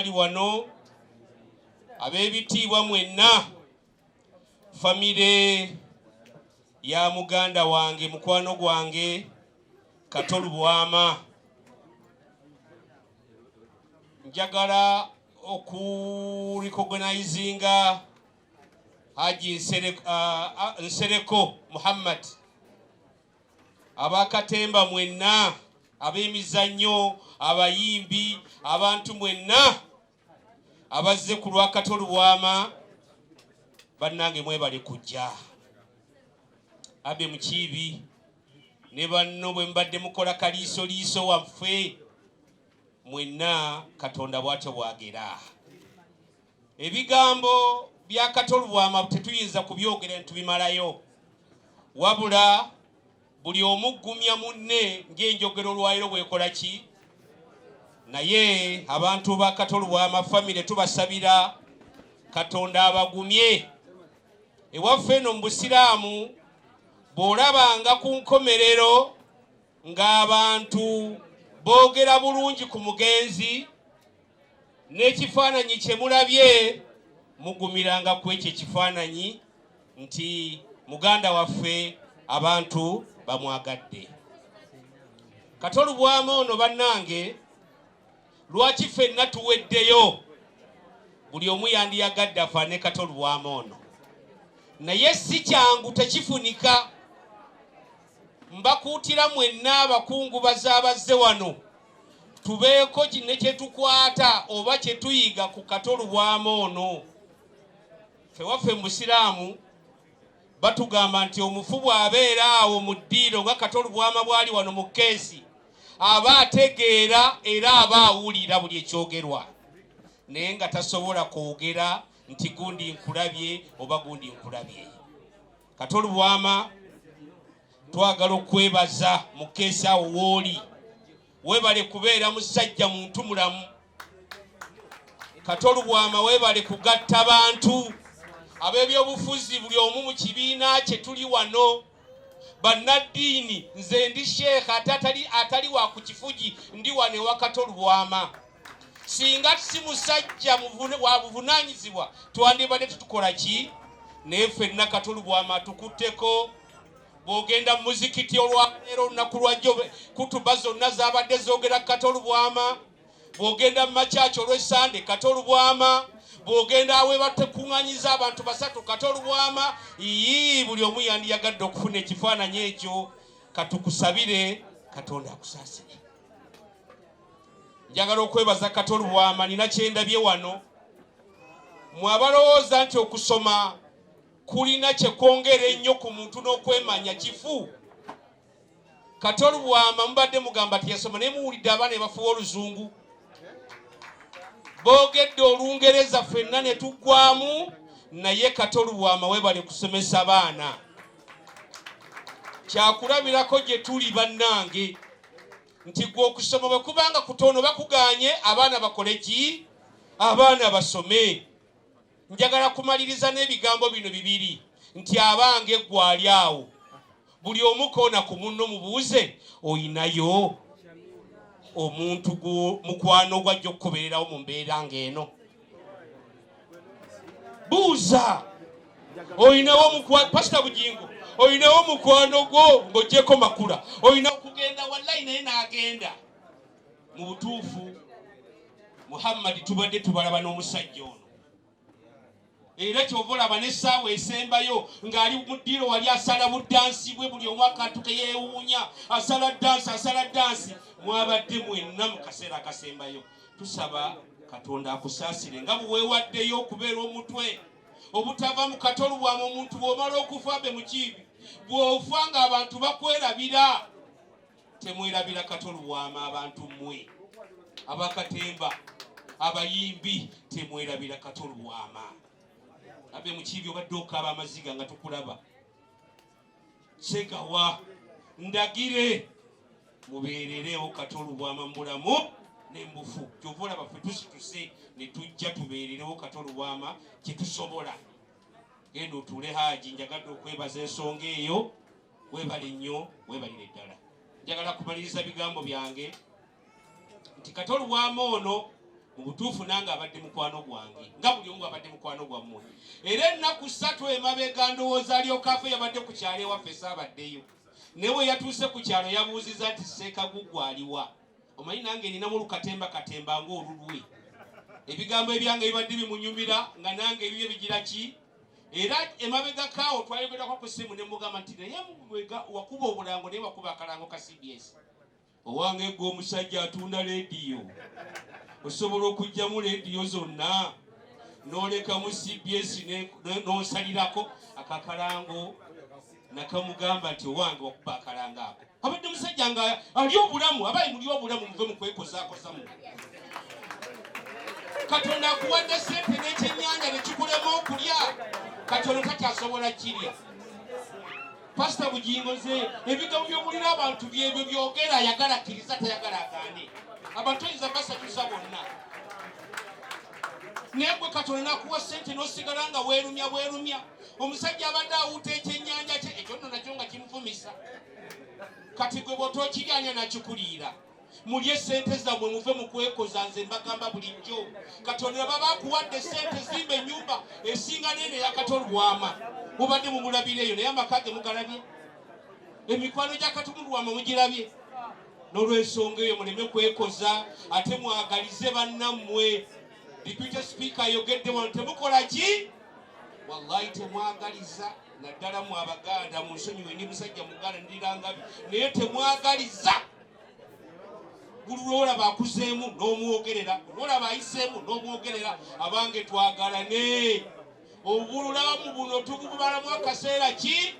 ali wano ab'ebitiibwa mwenna famire ya muganda wange mukwano gwange Kato Lubwama njagala okurecognizinga Haji Nsereko Muhammad aba Katemba mwenna ab'emizannyo abayimbi abantu mwenna abazze ku lwa Kato Lubwama bannange mwebale kujja abe mukiibi ne banno bwe mbadde mukola kaliisoliiso waffe mwenna Katonda bw'atyo bwagera. Ebigambo bya Kato Lubwama tetuyinza kubyogera ntubimalayo wabula buli omuggumya munne ng'enjogero lwaliro bwekola ki naye abantu ba Kato Lubwama famire tubasabira Katonda abagumye. Ewaffe eno mu Busiraamu bw'olabanga ku nkomerero ng'abantu boogera bulungi ku mugenzi n'ekifaananyi kye mulabye mugumiranga ku ekyo ekifaananyi nti muganda waffe abantu bamwagadde. Kato Lubwama ono bannange lwaki ffenna tuweddeyo buli omu yandiyagadde afaane Kato Lubwama ono naye si kyangu tekifunika. Mbakuutira mwenna abakungu bazze wano tubeeko kinne kye tukwata oba kye tuyiga ku Kato Lubwama ono. Ffe waffe mu Busiraamu batugamba nti omufu bw'abeera awo mu ddiiro nga Kato Lubwama bw'ali wano mu keesi aba ategeera era aba awulira buli ekyogerwa naye nga tasobola kwogera nti gundi nkulabye oba gundi nkulabye. Kato Lubwama twagala okwebaza mu keesi awo wooli webale kubeera musajja muntu mulamu. Kato Lubwama webale kugatta bantu ab'ebyobufuzi buli omu mu kibiina kye tuli wano bannaddiini nze ndi Sheikh atali wa ku kifugi ndi wane wa Kato Lubwama. Singa si musajja wa buvunaanyizibwa twandibadde tutukola ki naye ffenna Kato Lubwama tukutteko. Bw'ogenda mu muzikiti olwaleero olunaku lwajjo kutuba zonna zaabadde zoogera Kato Lubwama. Bw'ogenda mu makyaki olw'Essande Kato Lubwama. Bw'ogenda awe batekuŋŋanyiza abantu basatu Kato Lubwama. Buli omu yandiyagadde okufuna ekifaananyi ekyo. Katukusabire Katonda akusaasire. Njagala okwebaza Kato Lubwama nina kyendabye wano. Mmwe abalowooza nti okusoma kulina kye kwongera ennyo ku muntu n'okwemanya kifu. Kato Lubwama mubadde mugamba nti yasoma naye muwulidde abaana bafuwa Oluzungu. Boogedde Olungereza ffenna ne tuggwamu naye Kato Lubwama webale kusomesa baana. Kyakulabirako gye tuli bannange nti gwe okusoma bwe kubanga kutono bakuganye abaana bakole ki? Abaana basome. Njagala kumaliriza n'ebigambo bino bibiri nti abange gwali awo buli omu koona ku munno mubuuze oyinayo omuntu mukwano gwajja okukobererawo mu mbeera ng'eno. Buuza oyinawo Pastor Bujingo oyinawo mukwano gwo ng'oggyeko makula oyina okugenda wallahi naye n'agenda. Mu butuufu Muhammad tubadde tubalaba n'omusajja ono era kyova olaba n'essaawa esembayo ng'ali mu ddiiro wali asala buddansi bwe buli omu akantu ke yeewuunya asala ddansi mwabadde mwenna mu kaseera akasembayo. Tusaba Katonda akusaasire nga bwe weewaddeyo okubeera omutwe obutava mu Kato Lubwama. Omuntu bw'omala okufa abe mukiibi bw'ofa ng'abantu bakwerabira temwerabira Kato Lubwama. Abantu mmwe abakatemba abayimbi temwerabira Kato Lubwama. Abe mukiibi obadde okaaba amaziga nga tukulaba. Segawa ndagire mubeererewo Kato Lubwama mbulamu n'embufu. Kyova olaba ffe tusituse ne tujja tubeererewo Kato Lubwama kye tusobola. Genda otuule Haji njagadde okwebaza ensonga eyo. Weebale nnyo weebalire ddala. Njagala kumaliriza bigambo byange nti Kato Lubwama ono mu butuufu nange abadde mukwano gwange nga buli omu abadde mukwano gwammwe. Era ennaku 3 emabega ndowooza alyoka afe yabadde ku kyalo ewaffe saabaddeyo. Naye bwe yatuuse ku kyalo yabuuziza nti Seeka Guggwa aliwa? Omanyi nange ninamu Katemba ng'olulwe. Ebigambo ebyange bibadde bimunyumira nga nange ebibye bigira ki? Era emabega kaawo twayogerako ku ssimu ne mugamba nti naye wakuba obulango naye wakuba akalango ka CBS. Owange gwe omusajja atunda leediyo. Osobola okugyamu leediyo zonna n'olekamu CBS n'osalirako akakalango. Nakamugamba nti owange wakuba akalango ako. Abadde musajja nga ali obulamu, abayi muli obulamu muve mu kwekozaakozamu. Katonda akuwadde ssente n'ekyennyanja ne kikulema okulya. Katono takyasobola kirya. Pastor Bugingo ze ebigambo by'omulira abantu byebyo byogera ayagala akkiriza tayagala agaane. Abantu oyinza basatuza bonna. Naye gwe Katonda n'akuwa ssente n'osigala nga bwerumya. Omusajja abadde awuuta ekyennyanja kye ekyo nno nakyo nga kimufumisa. Kati gwe bw'otookiryanya nakikuliira. Mulye ssente zammwe muve mu kwekoza nze mbagamba bulijjo. Katonda baba akuwadde ssente zimba ennyumba esinga nene ya Kato Lubwama. Mubadde mumulabireyo naye amaka ge mugalabye. Emikwano gya Kato Lubwama mugirabye. N'olw'ensonga eyo muleme kwekoza ate mwagalize bannammwe. Deputy Speaker ayogedde wano temukola ki? Wallahi temwagaliza. Naddala mu Abaganda mu nsonyiwe ndi musajja Muganda ndirangabi naye temwagaliza. Buli lwolaba akuzeemu n'omwogerera, lwolaba ayiseemu n'omwogerera. Abange twagalane. Obulamu buno tububalamu akaseera ki?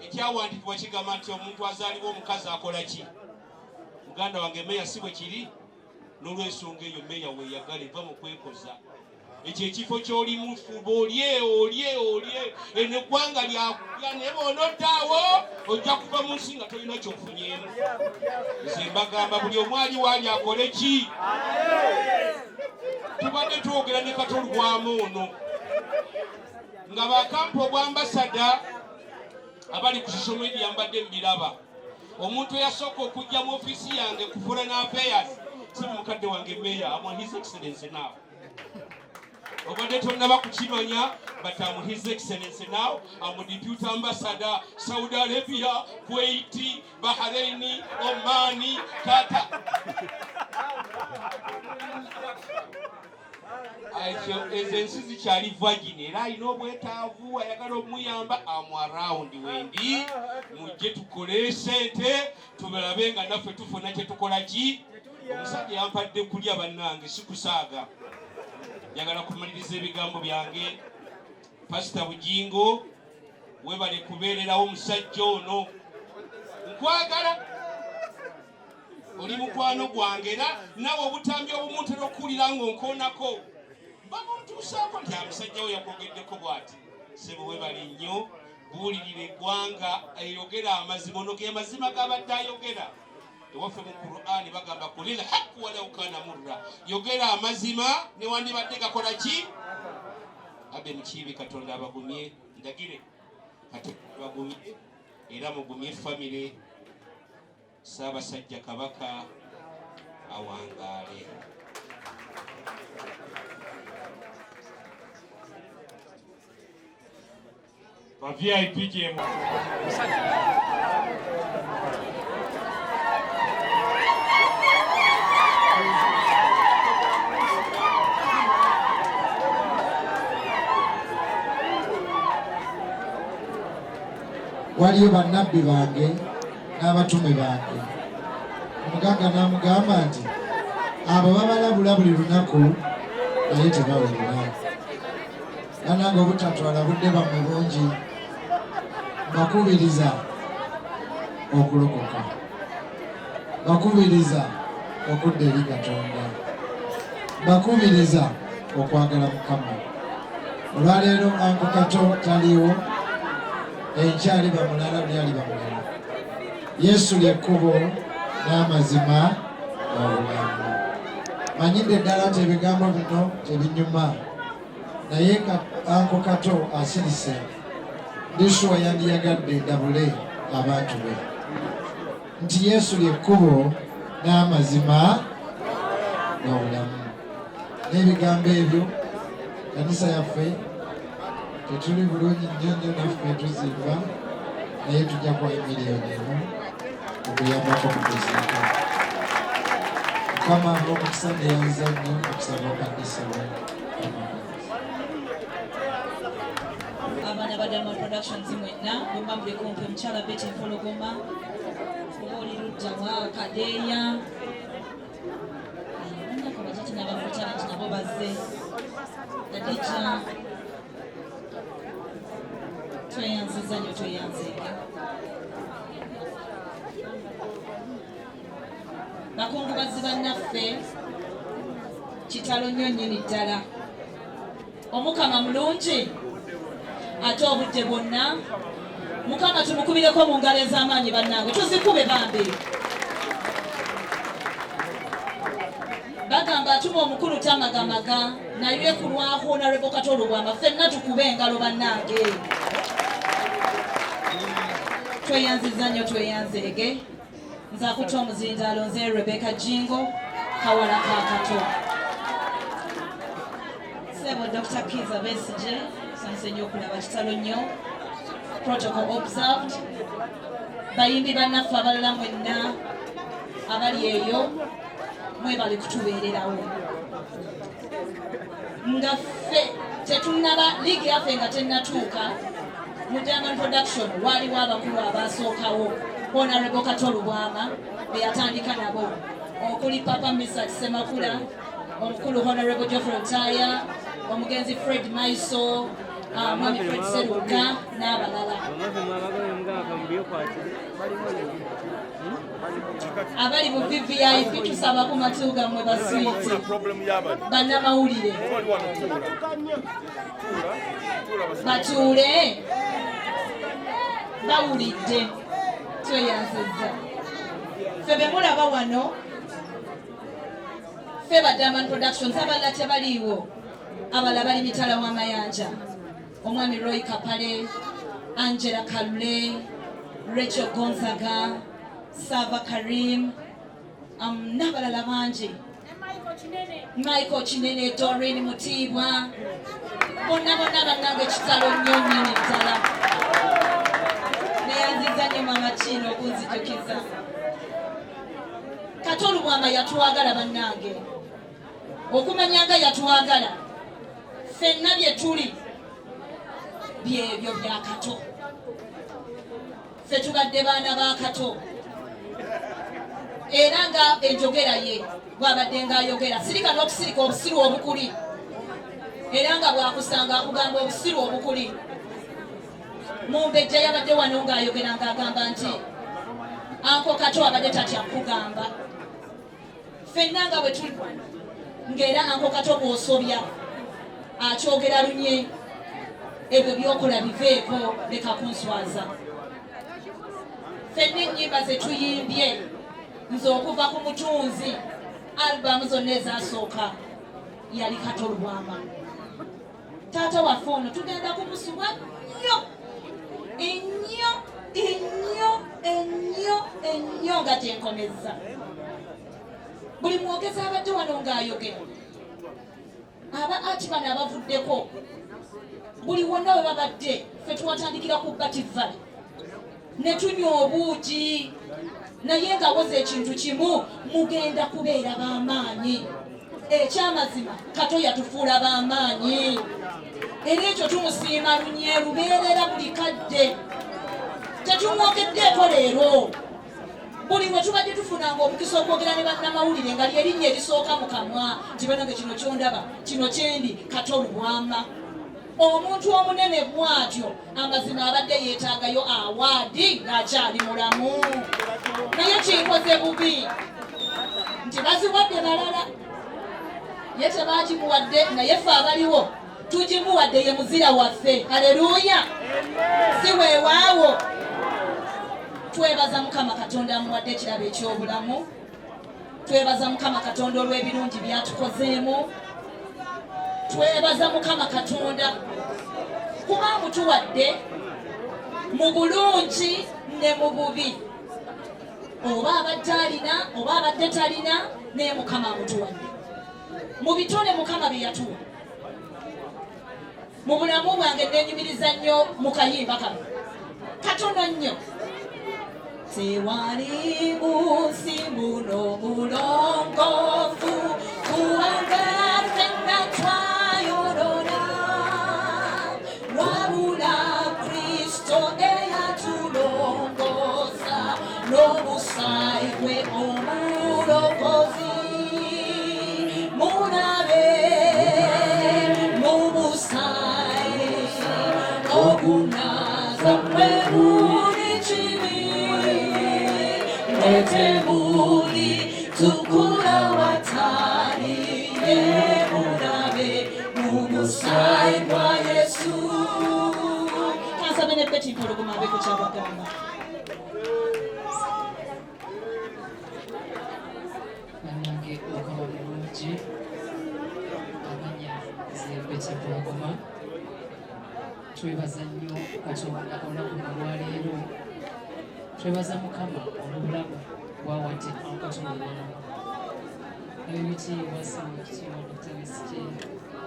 Ekyawandiikibwa kigamba nti omuntu azaalibwa omukazi akola ki? Muganda wange meya si bwe kiri. N'olw'ensonga eyo meya weeyagale va mu kwekoza. Ekyo ekifo ky'olimu fuba olye eno eggwanga lyakulya naye bw'onoddaawo ojja kuva mu nsi nga tolina ky'ofunyeemu. Nze mbagamba buli omu ali waali akole ki? Tubadde twogera ne Kato Lubwama ono nga bakampa obwambasada abali ku social media mbadde mbiraba. Omuntu eyasooka okujja mu ofiisi yange ku Foreign Affairs si mukadde wange meya amwa His Excellency now. Obadde tonnaba kukimanya but I'm His Excellency now. I'm a Deputy Ambassador Saudi Arabia, Kuwait, Bahrain, Oman, Qatar. Ezensi zikyali virgin era alina obwetaavu ayagala omuyamba I'm around wendi mujje tukole ssente tubalabe nga naffe tufuna kye tukola ki. Omusajja yampadde kulya bannange sikusaaga. Njagala kumaliriza ebigambo byange. Pastor Bugingo webale kubeererawo omusajja ono. Nkwagala. Oli mukwano gwange era nawe obutambi obumu tera okuwulira ng'onkoonako. Bamuntuusaako nti omusajja we yakwogeddeko bw'ati. Ssebo webale nnyo buwulirira eggwanga eyogera amazima ono ge mazima g'abadde ayogera. Ewaffe mu Qur'ani bagamba kulil haqq walau kana murra. Yogera amazima newandibadde gakola ki? Abe mukiibi Katonda abagumye ndagire kati bagumye era mugumye family Ssaabasajja Kabaka awangaale. Ba VIP game. Waliyo bannabbi bange n'abatume bange. Omugagga n'amugamba nti abo babalabula buli lunaku naye tebawulira. Nange obutatwala budde bammwe bungi bakubiriza okulokoka, bakubiriza okudda eri Katonda, bakubiriza okwagala Mukama. Olwaleero Uncle Kato taliwo, enkyali bamulala byali bamulala. Yesu lyekkubo n'amazima n'obulamu. Manyidde ddala nti ebigambo bino tebinyuma naye Uncle Kato asirise Yesu yandiyagadde ndabule abantu be nti Yesu lyekkubo n'amazima n'obulamu. n'ebigambo ebyo kanisa yaffe tetuli bulungi nnyo naffe tuzimba naye tujja kwa miliyoni emu okuyambako mu kuziika. Mukama omukisa neyanza nnyo okusaba kanisa we. Abaana ba Diamond Productions mwenna mumbambule kumpi omukyala Betty Mpologoma oba oli ludda wa Kadeya nnako bajati n'Abafro Challenge nabo bazze Adija tweyanziza nnyo tweyanzeege bakungubazi bannaffe kitalo nnyo nnyini ddala omukama mulungi ate obudde bwonna mukama tumukubireko mu ngalo ez'amaanyi bannange tuzikube bambi bagamba atuma omukulu tamagamaga naye kulwaho Honorable Kato Lubwama ffenna tukube engalo bannange tweyanziza nnyo tweyanzeege nze akuta omuzindaalo nze Rebecca Jingo kawala ka Kato Sebo Dr. Kiza Besije sanse nnyo okulaba kitalo nnyo protocol observed bayimbi bannaffe abalala mwenna abali eyo mwebali kutubeererawo nga ffe tetunnaba liigi yaffe nga tennatuuka mu Diamond Production waaliwo abakulu abasookawo Honorable Kato Lubwama be yatandika nabo okuli Papa Mr. Semakula omukulu Honorable Geoffrey Otaya omugenzi Fred Maiso Mwami Fred Seruga n'abalala abali mu VVIP tusaba ku matu gammwe baswiti bannamawulire batuule bawulidde tweyanzizza ffe be mulaba wano ffe ba Diamond Productions abalala tebaliiwo abalala bali mitala w'amayanja omwami Roy Kapale Angela Kalule Rachel Gonzaga Sava Karim n'abalala bangi Michael Chinene Doreen Mutibwa bonna bannange kitalo nnyo nnyini ddala neyanziza nnyo mama Kino okunzijukiza Kato Lubwama yatwagala bannange okumanyanga yatwagala ffenna bye tuli byebyo bya Kato ffe tubadde baana ba Kato era nga enjogera ye bw'abadde ng'ayogera sirika n'okusirika obusiru obukuli era nga bwakusanga akugamba obusiru obukuli Mumbejja yabadde wano ng'ayogera ng'agamba nti Anko Kato abadde tatya kugamba ffenna nga bwe tuli ng'era Anko Kato bw'osobya akyogera lunye ebyo byokola biveeko leka kunswaza ffenna ennyimba ze tuyimbye nze okuva ku mutunzi albamu zonna ezasooka yali Kato Lubwama taata waffe ono tugenda kumusubwa ennyo nga tenkomezza buli mwogezi abadde wano ng'ayogera aba ati bano abavuddeko buli wonna we babadde ffe tuwatandikira ku Bativale ne tunywa obuugi naye nga woza ekintu kimu mugenda kubeera b'amaanyi ekyamazima Kato yatufuula b'amaanyi era ekyo tumusiima lunye lubeerera buli kadde tetumwogeddeeko leero buli we tubadde tufunanga omukisa okwogera ne bannamawulire nga lyerinnya erisooka mu kamwa nti banange kino kyondaba kino kyendi Kato Lubwama omuntu omunene bw'atyo amazima abadde yeetaagayo awaadi ng'akyali mulamu naye kinkoze bubi nti baziwadde balala ye tebagimuwadde naye ffe abaliwo tugimuwadde ye muzira waffe haleluya si weewaawo twebaza Mukama Katonda amuwadde ekirabo eky'obulamu twebaza Mukama Katonda olw'ebirungi byatukozeemu twebaza Mukama Katonda kuba mutuwadde mu bulungi ne mu bubi oba abadde alina oba abadde talina naye Mukama amutuwadde mu bitone Mukama bye yatuwa mu bulamu bwange nenyumiriza nnyo mu kayimba kano katono nnyo tewali bunsi buno bulongofu kuwanga ffenna twayolona wabula Kristo eyatulongoza n'omusaayi gwe omulokozi mulabe mu musaayi ogunaza mwe buli kibi Temuli tukula watani ye mulabe mumusai wa Yesu kansa bene peti mpologoma beko kyabagamba nange okaba bulungi amanya zepeti mpologoma twebaza nnyo Katonda olunaku lwaleero twebaza Mukama olw'obulamu bwawadde Katonda ebitiibwa ssaawa ekitiibwa Dr. Sheikh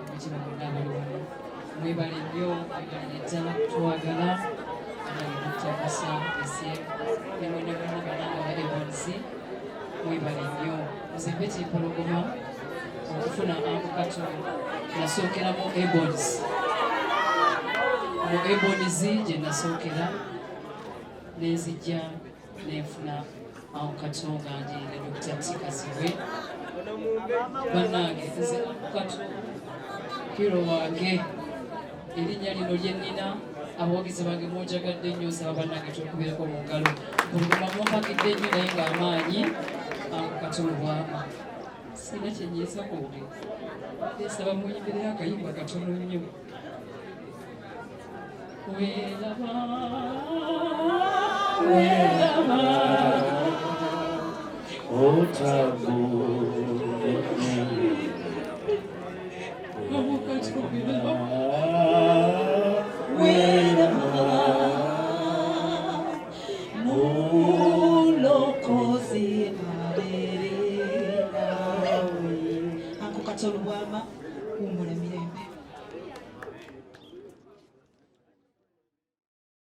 ebitiibwa bonna abali wano mwebale nnyo mwebale ddala twagala anange Dr. Musa Esiem ne mwena bonna bananga ba Ebonzi mwebale nnyo nze Betty Mpologoma okufuna Kato nasookera mu Ebonzi mu Ebonzi gye nasookera nenzijja nenfuna Kato gange ne Dr. Tikasiwe bannange nze Kato hero wange erinnya lino lye nnina abawagizi bange mwojagadde nnyo nsaba bannange twekubeereko mu ngalo Mpologoma mwompagidde nnyo naye ng'amaanyi Kato Lubwama sina kyenyiisa kuwuli nsaba muyimbireyo akayimba katono nnyo welaba welaba otabu